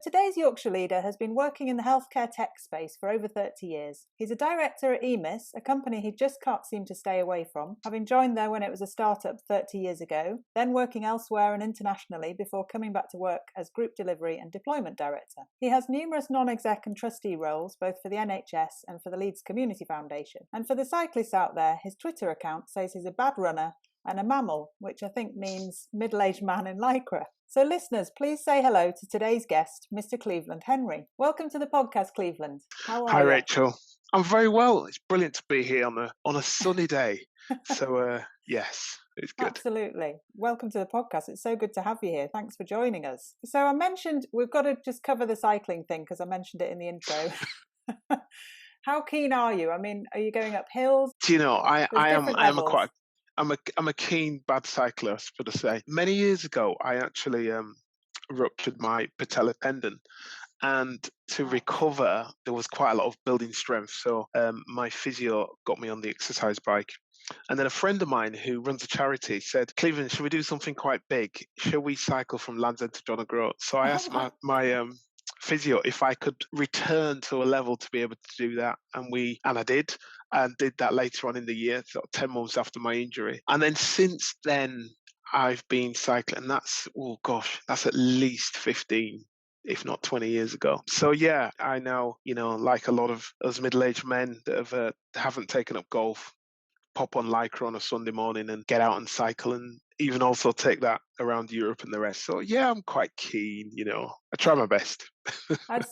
Today's Yorkshire leader has been working in the healthcare tech space for over 30 years. He's a director at EMIS, a company he just can't seem to stay away from, having joined there when it was a startup 30 years ago, then working elsewhere and internationally before coming back to work as Group Delivery and Deployment Director. He has numerous non-exec and trustee roles, both for the NHS and for the Leeds Community Foundation. And for the cyclists out there, his Twitter account says he's a bad runner and a mammal, which I think means middle-aged man in lycra. So listeners, please say hello to today's guest, Mr. Cleveland Henry. Welcome to the podcast, Cleveland. How are you? Hi, Rachel. I'm very well. It's brilliant to be here on a sunny day. So, yes, it's good. Absolutely. Welcome to the podcast. It's so good to have you here. Thanks for joining us. So I mentioned, we've got to just cover the cycling thing because I mentioned it in the intro. How keen are you? I mean, are you going up hills? Do you know, I'm a keen bad cyclist, but to say. Many years ago, I actually ruptured my patella tendon. And to recover, there was quite a lot of building strength. So my physio got me on the exercise bike. And then a friend of mine who runs a charity said, Cleveland, should we do something quite big? Shall we cycle from Land's End to John O'Groats? So I asked my physio if I could return to a level to be able to do that. And I did that later on in the year, sort of 10 months after my injury. And then since then, I've been cycling. And that's at least 15. If not 20 years ago. So yeah, I now, like a lot of those middle-aged men that haven't taken up golf, pop on Lycra on a Sunday morning and get out and cycle, and even also take that around Europe and the rest. So yeah, I'm quite keen, I try my best. I'd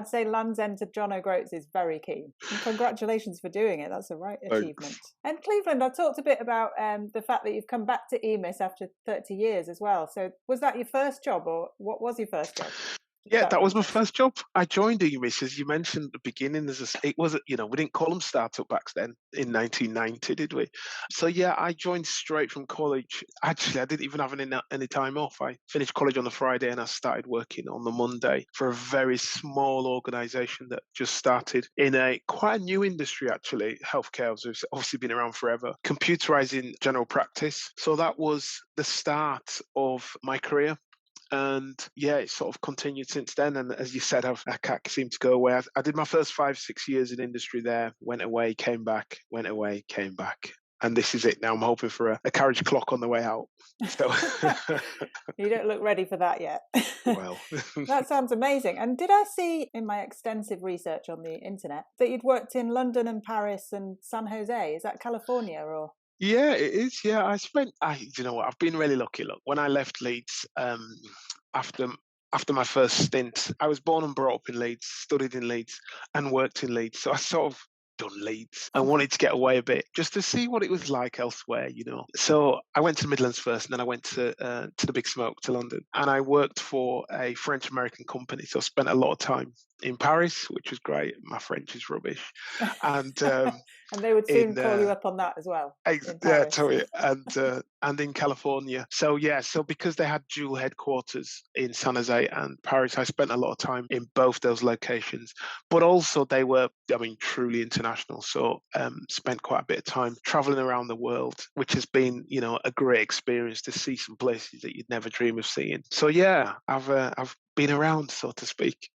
say Land's End to John O'Groats is very keen. And congratulations for doing it. That's a right achievement. Thanks. And Cleveland, I talked a bit about the fact that you've come back to EMIS after 30 years as well. So was that your first job, or what was your first job? Yeah, that was my first job. I joined EMIS, as you mentioned at the beginning. We didn't call them startup back then in 1990, did we? So yeah, I joined straight from college. Actually, I didn't even have any time off. I finished college on the Friday and I started working on the Monday for a very small organisation that just started in quite a new industry, actually. Healthcare has obviously been around forever. Computerising general practice. So that was the start of my career. And yeah, it's sort of continued since then. And as you said, I can't seem to go away. I did my first 5-6 years in industry there, went away, came back, went away, came back. And this is it now. I'm hoping for a carriage clock on the way out. So You don't look ready for that yet. Well, that sounds amazing. And did I see in my extensive research on the internet that you'd worked in London and Paris and San Jose? Is that California or? Yeah, it is. Yeah, you know what? I've been really lucky. Look, when I left Leeds, after my first stint, I was born and brought up in Leeds, studied in Leeds, and worked in Leeds. So I sort of done Leeds. I wanted to get away a bit, just to see what it was like elsewhere, So I went to the Midlands first, and then I went to the Big Smoke, to London, and I worked for a French-American company. So I spent a lot of time in Paris, which was great. My French is rubbish, and and they would soon call you up on that as well. Yeah, totally. And in California. So yeah, because they had dual headquarters in San Jose and Paris, I spent a lot of time in both those locations. But also they were, truly international. So spent quite a bit of time traveling around the world, which has been, a great experience to see some places that you'd never dream of seeing. So yeah, I've been around, so to speak.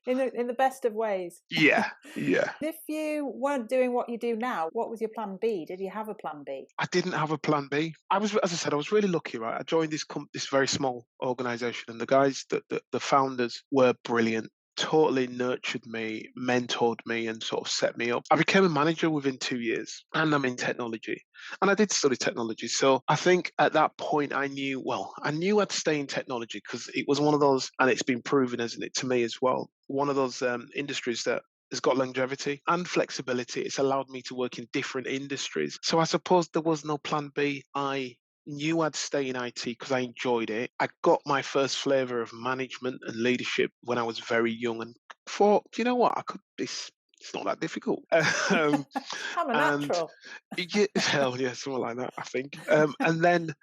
in the best of ways. Yeah. If you weren't doing what you do now, what was your plan B? Did you have a plan B? I didn't have a plan B. As I said, I was really lucky, right? I joined this very small organisation, and the guys, the founders, were brilliant. Totally nurtured me, mentored me, and sort of set me up. I became a manager within 2 years, and I'm in technology. And I did study technology. So I think at that point I knew I'd stay in technology, because it was one of those, and it's been proven, isn't it, to me as well, one of those industries that has got longevity and flexibility. It's allowed me to work in different industries. So I suppose there was no plan B. I knew I'd stay in IT because I enjoyed it. I got my first flavour of management and leadership when I was very young, and thought, you know what, it's not that difficult. I'm a natural. Hell yeah, something like that, I think. And then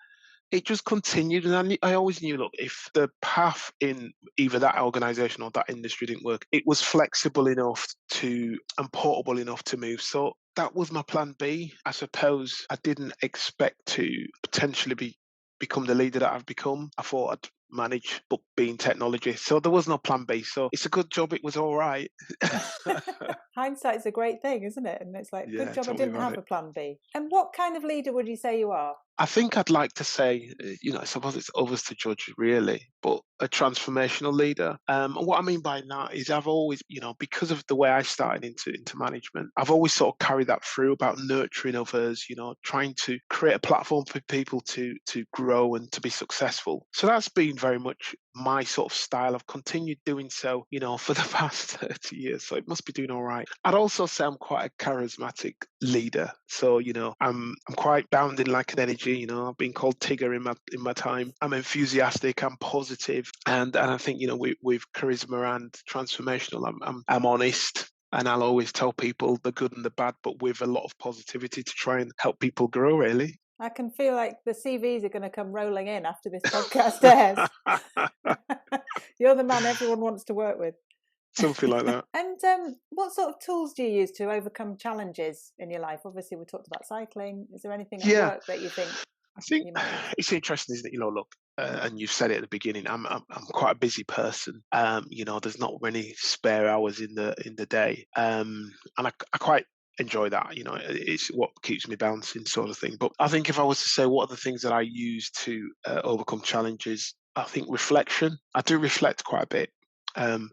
it just continued, and I always knew, look, if the path in either that organisation or that industry didn't work, it was flexible enough and portable enough to move. So that was my plan B. I suppose I didn't expect to potentially become the leader that I've become. I thought manage, but be in technology. So there was no plan B. So it's a good job it was all right. Hindsight's a great thing, isn't it? And it's like, good Yeah, job I tell me didn't about have it. a plan B. And what kind of leader would you say you are? I think I'd like to say, I suppose it's others to judge really, but a transformational leader. And what I mean by that is I've always, because of the way I started into management, I've always sort of carried that through about nurturing others, trying to create a platform for people to grow and to be successful. So that's been very much my sort of style. I've continued doing so, for the past 30 years. So it must be doing all right. I'd also say I'm quite a charismatic leader. So, I'm quite bounding like an energy. I've been called Tigger in my time. I'm enthusiastic. I'm positive, and I think with charisma and transformational, I'm honest. And I'll always tell people the good and the bad, but with a lot of positivity to try and help people grow, really. I can feel like the CVs are going to come rolling in after this podcast airs. You're the man everyone wants to work with. Something like that. And what sort of tools do you use to overcome challenges in your life? Obviously, we talked about cycling. Is there anything at work that you think? I think it's interesting, isn't it? Look, and you've said it at the beginning. I'm quite a busy person. There's not many spare hours in the day, and I quite enjoy that. It's what keeps me balancing, sort of thing. But I think if I was to say what are the things that I use to overcome challenges, I think reflection. I do reflect quite a bit. And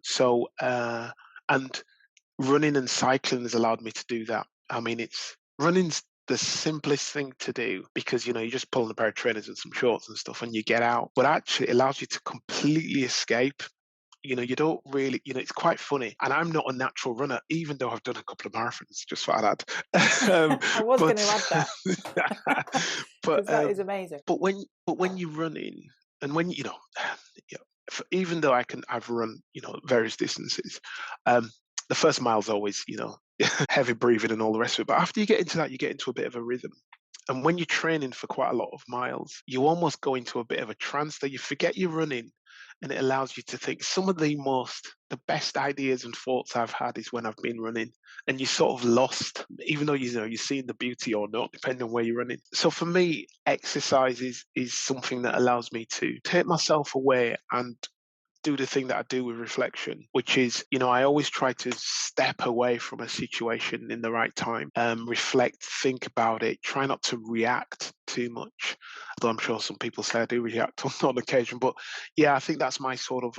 running and cycling has allowed me to do that. I mean, running's the simplest thing to do because you just pull on a pair of trainers and some shorts and stuff and you get out. But actually, it allows you to completely escape. You don't really, it's quite funny. And I'm not a natural runner, even though I've done a couple of marathons, just for that. I was going to add that. But that is amazing. But when you're running and when even though I've run, various distances, the first mile's always, heavy breathing and all the rest of it. But after you get into that, you get into a bit of a rhythm. And when you're training for quite a lot of miles, you almost go into a bit of a trance that you forget you're running, and it allows you to think. Some of the best ideas and thoughts I've had is when I've been running, and you're sort of lost, even though you're seeing the beauty or not, depending on where you're running. So for me, exercise is something that allows me to take myself away and do the thing that I do with reflection, which is, I always try to step away from a situation in the right time, reflect, think about it, try not to react too much. Although I'm sure some people say I do react on occasion, but yeah, I think that's my sort of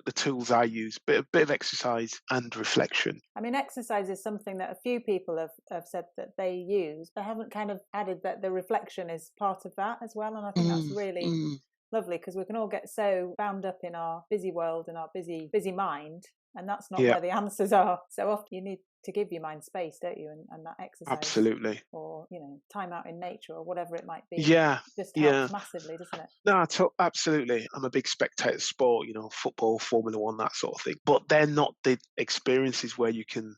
the tools I use, bit of exercise and reflection. I mean, exercise is something that a few people have said that they use, but haven't kind of added that the reflection is part of that as well. And I think that's really lovely because we can all get so bound up in our busy world and our busy mind, and that's not where the answers are. So often you need to give your mind space, don't you? And that exercise, absolutely, or time out in nature or whatever it might be, just helps massively, doesn't it? No, absolutely. I'm a big spectator of sport, football, Formula One, that sort of thing. But they're not the experiences where you can,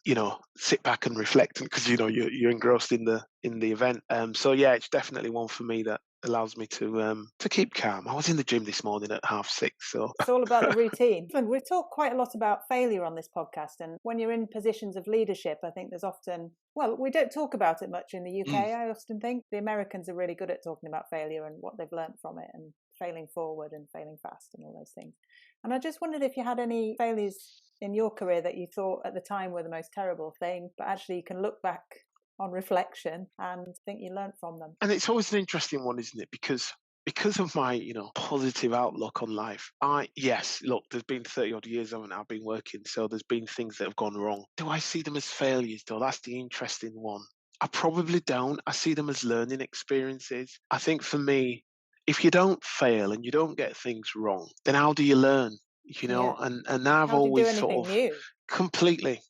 sit back and reflect, because you're engrossed in the event. So yeah, it's definitely one for me that allows me to keep calm. I was in the gym this morning at 6:30, so it's all about the routine. And we talk quite a lot about failure on this podcast, and when you're in positions of leadership, I think there's often, we don't talk about it much in the UK. I often think the Americans are really good at talking about failure and what they've learned from it, and failing forward and failing fast and all those things. And I just wondered if you had any failures in your career that you thought at the time were the most terrible thing, but actually you can look back on reflection and think you learned from them. And it's always an interesting one, isn't it? Because of my, positive outlook on life, look, there's been 30 odd years I've been working, so there's been things that have gone wrong. Do I see them as failures, though? That's the interesting one. I probably don't. I see them as learning experiences. I think for me, if you don't fail and you don't get things wrong, then how do you learn? And I've always sort of new? Completely.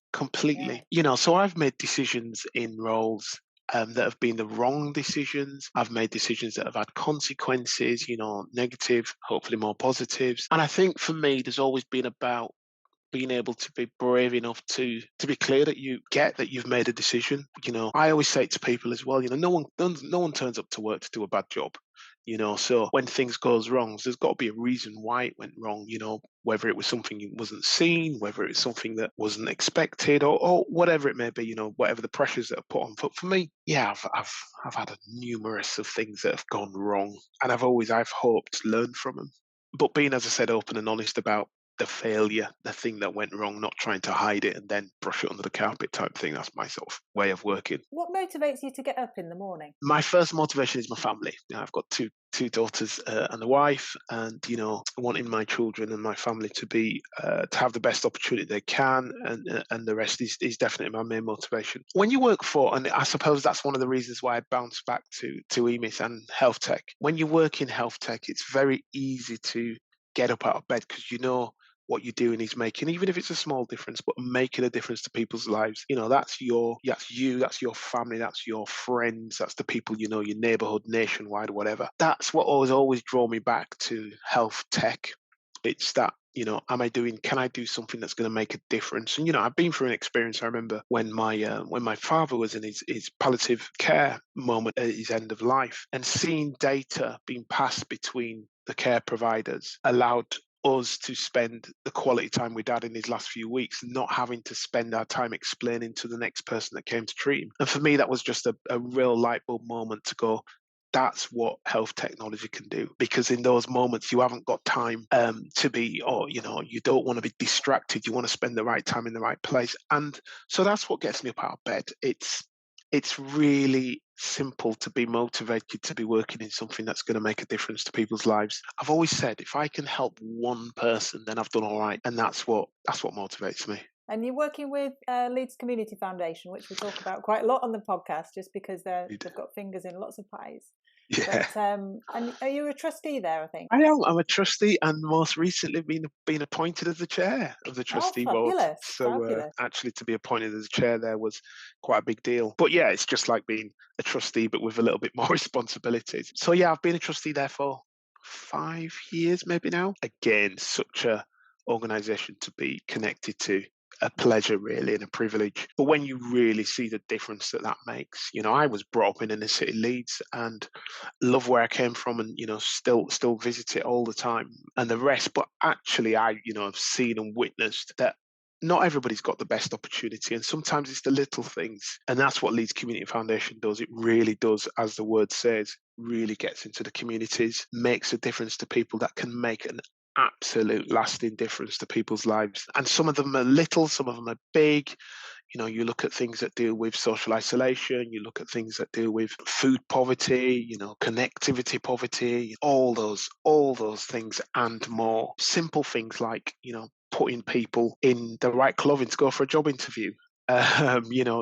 So I've made decisions in roles that have been the wrong decisions. I've made decisions that have had consequences, negative, hopefully more positives. And I think for me, there's always been about being able to be brave enough to be clear that you get that you've made a decision. I always say it to people as well, no one turns up to work to do a bad job. So when things goes wrong, there's got to be a reason why it went wrong, whether it was something that wasn't seen, whether it's something that wasn't expected, or whatever it may be, whatever the pressures that are put on. But for me, I've had numerous of things that have gone wrong, and I've hoped to learn from them. but being, as I said, open and honest about the failure, the thing that went wrong, not trying to hide it and then brush it under the carpet type thing. That's my sort of way of working. What motivates you to get up in the morning? My first motivation is my family. I've got two daughters and a wife, and wanting my children and my family to be to have the best opportunity they can, and the rest is definitely my main motivation. When you work for, and I suppose that's one of the reasons why I bounce back to EMIS and health tech. When you work in health tech, it's very easy to get up out of bed because what you're doing is making, even if it's a small difference, but making a difference to people's lives. That's you, that's your family, that's your friends, that's the people your neighborhood, nationwide, whatever. That's what always draw me back to health tech. It's that, can I do something that's going to make a difference? And, I've been through an experience. I remember when my father was in his palliative care moment at his end of life, and seeing data being passed between the care providers allowed us to spend the quality time we'd had in his last few weeks, not having to spend our time explaining to the next person that came to treat him. And for me, that was just a real light bulb moment to go, that's what health technology can do. Because in those moments, you haven't got time to be, you don't want to be distracted. You want to spend the right time in the right place. And so that's what gets me up out of bed. It's really simple to be motivated to be working in something that's going to make a difference to people's lives. I've always said, if I can help one person, then I've done all right. And that's what motivates me. And you're working with Leeds Community Foundation, which we talk about quite a lot on the podcast, just because they've got fingers in lots of pies. Yeah. But, and are you a trustee there, I think? I am. I'm a trustee, and most recently been appointed as the chair of the trustee board. So actually to be appointed as chair there was quite a big deal. But yeah, it's just like being a trustee, but with a little bit more responsibilities. So yeah, I've been a trustee there for 5 years maybe now. Again, such a organisation to be connected to. A pleasure, really, and a privilege. But when you really see the difference that makes, I was brought up in inner city Leeds and love where I came from, and still visit it all the time and the rest. But actually, I have seen and witnessed that not everybody's got the best opportunity, and sometimes it's the little things, and that's what Leeds Community Foundation does. It really does, as the word says, really gets into the communities, makes a difference to people that can make an absolute lasting difference to people's lives. And some of them are little, some of them are big. You look at things that deal with social isolation, you look at things that deal with food poverty, connectivity poverty, all those things and more. Simple things like, putting people in the right clothing to go for a job interview.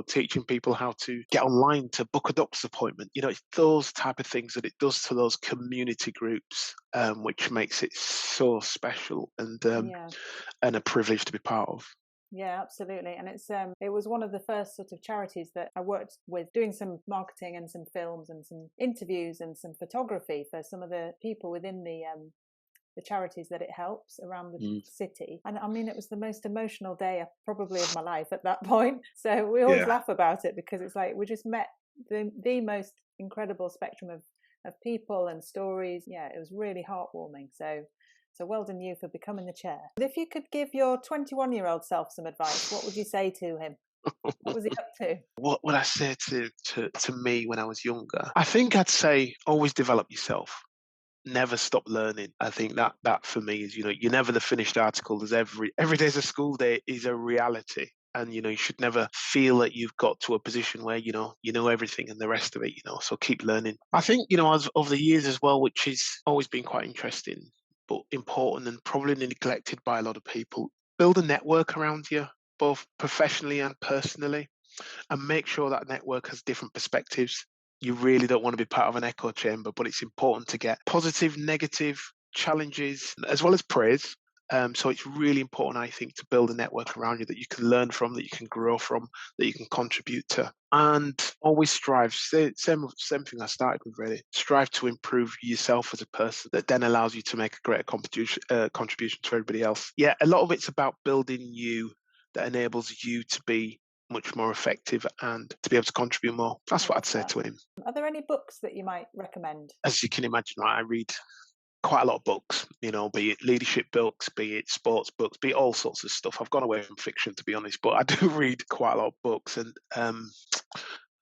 Teaching people how to get online to book a doctor's appointment. It's those type of things that it does to those community groups, which makes it so special and a privilege to be part of. Yeah, absolutely. And it was one of the first sort of charities that I worked with, doing some marketing and some films and some interviews and some photography for some of the people within the charities that it helps around the city. And I mean, it was the most emotional day probably of my life at that point. So we always laugh about it because it's like we just met the most incredible spectrum of people and stories. Yeah, it was really heartwarming. So well done you for becoming the chair. If you could give your 21-year-old self some advice, what would you say to him? What was he up to? What would I say to me when I was younger? I think I'd say always develop yourself. Never stop learning. I think that for me is, you're never the finished article. There's every day's a school day is a reality. And, you should never feel that you've got to a position where, you know everything and the rest of it, so keep learning. I think, as over the years as well, which has always been quite interesting, but important and probably neglected by a lot of people, build a network around you, both professionally and personally, and make sure that network has different perspectives. You really don't want to be part of an echo chamber, but it's important to get positive, negative challenges, as well as praise. So it's really important, I think, to build a network around you that you can learn from, that you can grow from, that you can contribute to. And always strive, same thing I started with, really. Strive to improve yourself as a person that then allows you to make a greater contribution to everybody else. Yeah, a lot of it's about building you that enables you to be much more effective and to be able to contribute more. That's what I'd say to him. Are there any books that you might recommend? As you can imagine, I read quite a lot of books, be it leadership books, be it sports books, be it all sorts of stuff. I've gone away from fiction, to be honest, but I do read quite a lot of books. And I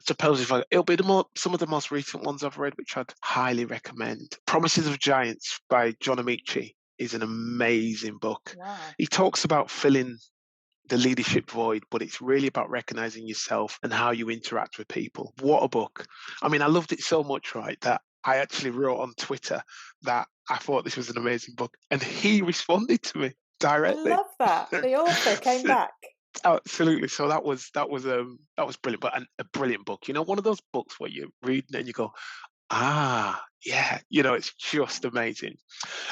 suppose it'll be some of the most recent ones I've read, which I'd highly recommend. Promises of Giants by John Amici. is an amazing book. Wow. He talks about filling the leadership void, but it's really about recognizing yourself and how you interact with people. What a book. I mean, I loved it so much, right, that I actually wrote on Twitter that I thought this was an amazing book, and he responded to me I directly. love that. The author came back. Absolutely. So that was brilliant, but a brilliant book. You know, one of those books where you read it and you go, yeah, you know, it's just amazing.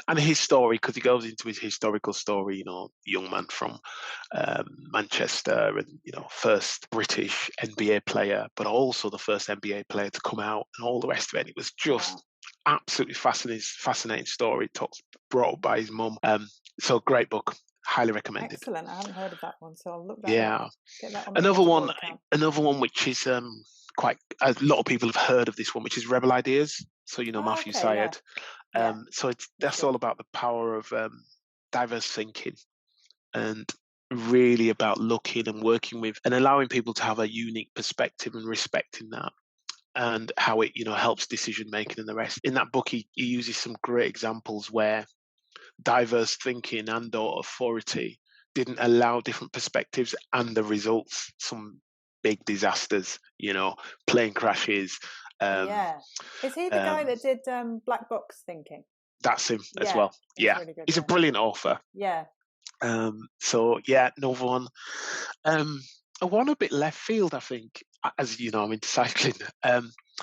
And his story, because he goes into his historical story, you know, young man from Manchester, and you know, first British NBA player, but also the first NBA player to come out, and all the rest of it. It was just absolutely fascinating story. Brought up by his mum. So great book, highly recommended. Excellent. I haven't heard of that one, so I'll look that up. Get that on another one which is quite, a lot of people have heard of this one, which is Rebel Ideas. So you know, Matthew Syed. So that's all about the power of diverse thinking, and really about looking and working with and allowing people to have a unique perspective and respecting that, and how it, you know, helps decision making and the rest. In that book, he uses some great examples where diverse thinking and or authority didn't allow different perspectives, and the results, some big disasters, you know, plane crashes. Is he the guy that did Black Box Thinking? That's him as well. Really good, he's a brilliant author. So another one. I want a bit left field, I think, as you know, I'm into cycling.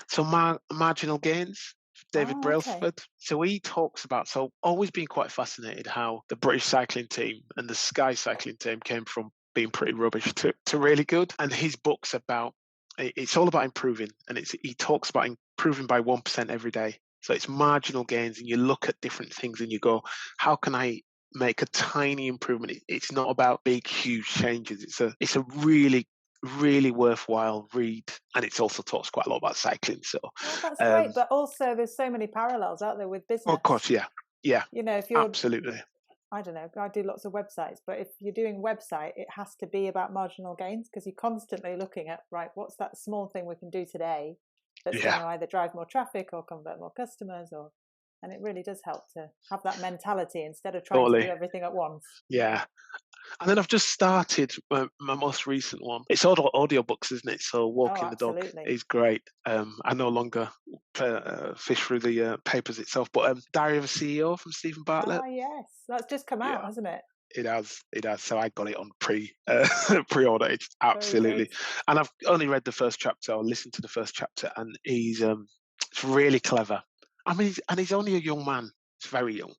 So Marginal Gains, David Brailsford. So he talks about, always been quite fascinated how the British cycling team and the Sky cycling team came from being pretty rubbish to really good. And his book's about, it's all about improving, and he talks about improving by 1% every day. So it's marginal gains, and you look at different things and you go, how can I make a tiny improvement? It's not about big, huge changes. It's a really, really worthwhile read, and it also talks quite a lot about cycling. So that's great, but also there's so many parallels out there with business. Of course, yeah. You know, if you're absolutely, I don't know, I do lots of websites, but if you're doing website, it has to be about marginal gains, because you're constantly looking at, right, what's that small thing we can do today that's going to either drive more traffic or convert more customers, and it really does help to have that mentality instead of trying to do everything at once. Yeah. And then I've just started my most recent one. It's all audiobooks, isn't it? So Walking the Dog is great. I no longer fish through the papers itself, but Diary of a CEO from Stephen Bartlett. Yes, that's just come out, hasn't it? It has. So I got it on pre-order. It's absolutely. And I've only read the first chapter, or listened to the first chapter, and he's it's really clever. I mean, he's only a young man. He's very young.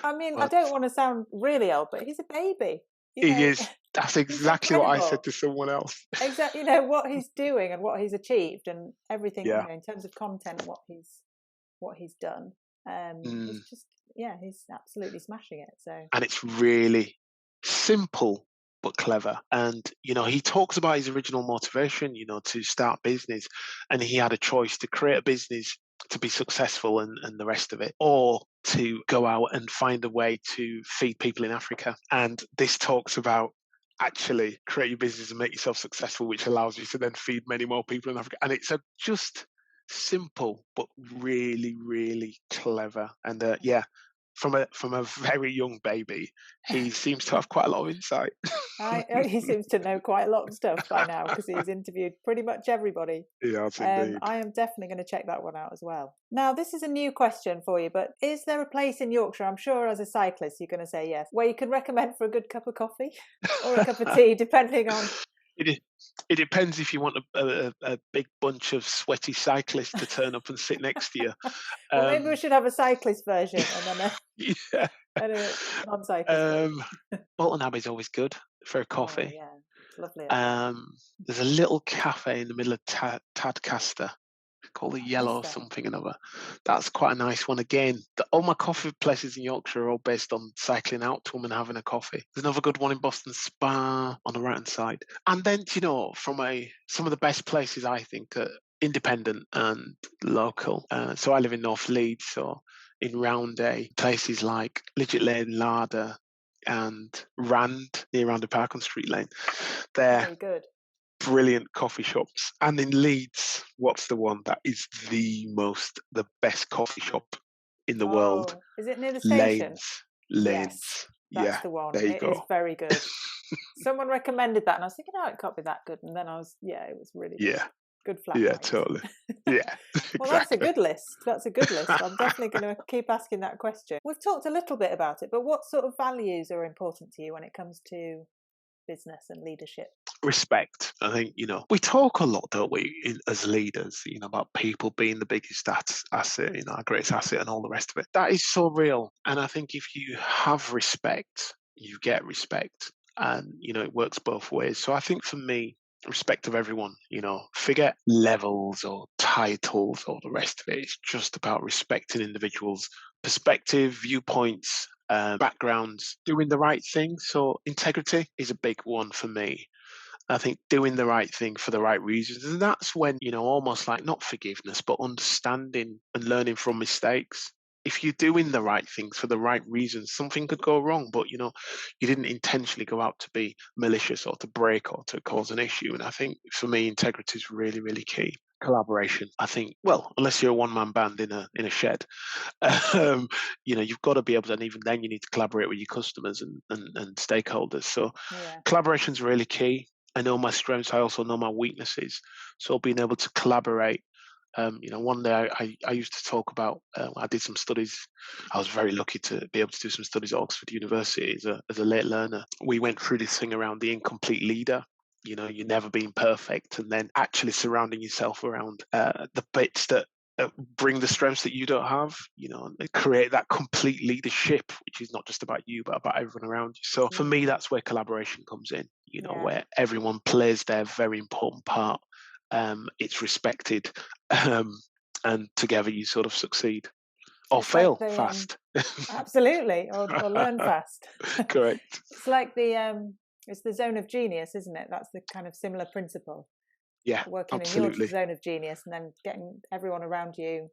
I mean, I don't want to sound really old, but he's a baby. He is. That's exactly what I said to someone else. Exactly. You know what he's doing and what he's achieved and everything. You know, in terms of content, what he's done. He's just, he's absolutely smashing it. So. And it's really simple but clever. And you know, he talks about his original motivation, you know, to start business, and he had a choice to create a business to be successful and the rest of it, or to go out and find a way to feed people in Africa. And this talks about actually create your business and make yourself successful, which allows you to then feed many more people in Africa. And it's just simple but really, really clever. And from a very young baby, he seems to have quite a lot of insight. He seems to know quite a lot of stuff by now, because he's interviewed pretty much everybody. Yes, indeed. I am definitely going to check that one out as well. Now, this is a new question for you, but is there a place in Yorkshire, I'm sure as a cyclist you're going to say yes, where you can recommend for a good cup of coffee or a cup of tea, depending on... It depends if you want a big bunch of sweaty cyclists to turn up and sit next to you. Well, maybe we should have a cyclist version and then a non-cyclist. Bolton Abbey's always good for a coffee. Yeah, it's lovely. There's a little cafe in the middle of Tadcaster called the Yellow something or another. That's quite a nice one. Again, all my coffee places in Yorkshire are all based on cycling out to them and having a coffee. There's another good one in Boston Spa on the right hand side. And then, you know, some of the best places I think are independent and local. So I live in North Leeds, so in Roundhay, places like Lidget Lane, Larder, and Rand, near Roundhay Park on Street Lane. They're very good. Brilliant coffee shops. And in Leeds, what's the one that is the best coffee shop in the world? Is it near the station? Lanes. Leeds. Yes, that's the one. There you It go. is very good. Someone recommended that, and I was thinking, oh, it can't be that good. And then it was really good. Good flat white. Totally. Yeah. Well, that's a good list. I'm definitely going to keep asking that question. We've talked a little bit about it, but what sort of values are important to you when it comes to business and leadership? Respect. I think, we talk a lot, don't we, as leaders, about people being the biggest asset, our greatest asset and all the rest of it. That is so real. And I think if you have respect, you get respect. And, it works both ways. So I think for me, respect of everyone, forget levels or titles or the rest of it. It's just about respecting individuals' perspective, viewpoints, backgrounds, doing the right thing. So integrity is a big one for me. I think doing the right thing for the right reasons. And that's when, almost like not forgiveness, but understanding and learning from mistakes. If you're doing the right things for the right reasons, something could go wrong, but you didn't intentionally go out to be malicious or to break or to cause an issue. And I think for me, integrity is really, really key. Collaboration. I think, well, unless you're a one-man band in a shed, you've got to be able to, and even then you need to collaborate with your customers and stakeholders. So collaboration is really key. I know my strengths. I also know my weaknesses. So being able to collaborate. One day I used to talk about, I did some studies. I was very lucky to be able to do some studies at Oxford University as a late learner. We went through this thing around the incomplete leader. You're never being perfect, and then actually surrounding yourself around the bits that bring the strengths that you don't have, and create that complete leadership, which is not just about you, but about everyone around you. So for me, that's where collaboration comes in, where everyone plays their very important part. It's respected, and together you sort of succeed. Or it's fail like fast. Absolutely, or learn fast. Correct. It's like it's the zone of genius, isn't it? That's the kind of similar principle. Yeah, working absolutely. in your zone of genius and then getting everyone around you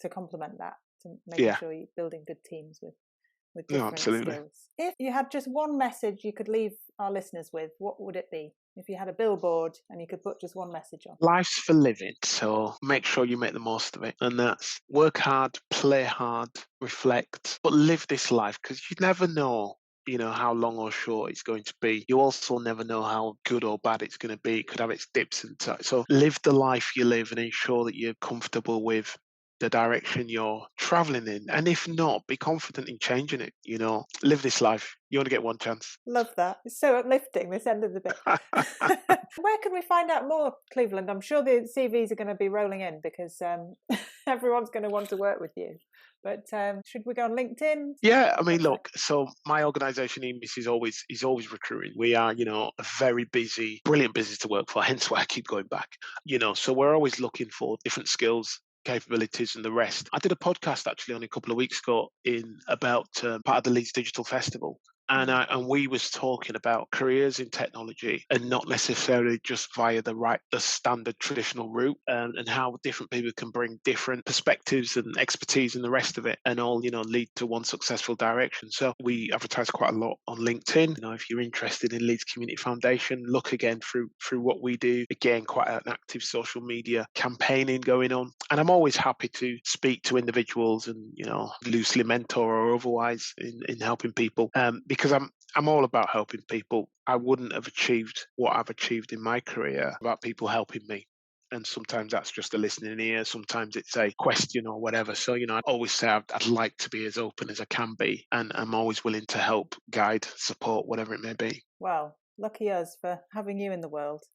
to complement that, to make sure you're building good teams with different skills. If you had just one message you could leave our listeners with, what would it be? If you had a billboard and you could put just one message on. Life's for living, so make sure you make the most of it. And that's work hard, play hard, reflect, but live this life, because you never know how long or short it's going to be. You also never know how good or bad it's going to be. It could have its dips and tucks. So live the life you live and ensure that you're comfortable with the direction you're traveling in. And if not, be confident in changing it. Live this life. You only get one chance. Love that. It's so uplifting, this end of the bit. Where can we find out more, Cleveland? I'm sure the CVs are going to be rolling in, because everyone's going to want to work with you. But should we go on LinkedIn? Yeah, I mean, look, so my organisation, EMIS, is always recruiting. We are, a very busy, brilliant business to work for, hence why I keep going back. So we're always looking for different skills, capabilities and the rest. I did a podcast actually only a couple of weeks ago about part of the Leeds Digital Festival. And we was talking about careers in technology, and not necessarily just via the standard traditional route, and how different people can bring different perspectives and expertise and the rest of it, and all lead to one successful direction. So we advertise quite a lot on LinkedIn. If you're interested in Leeds Community Foundation, look again through what we do. Again, quite an active social media campaigning going on, and I'm always happy to speak to individuals and loosely mentor or otherwise in helping people, because I'm all about helping people. I wouldn't have achieved what I've achieved in my career without people helping me. And sometimes that's just a listening ear. Sometimes it's a question or whatever. So, I always say I'd like to be as open as I can be. And I'm always willing to help, guide, support, whatever it may be. Well, lucky us for having you in the world.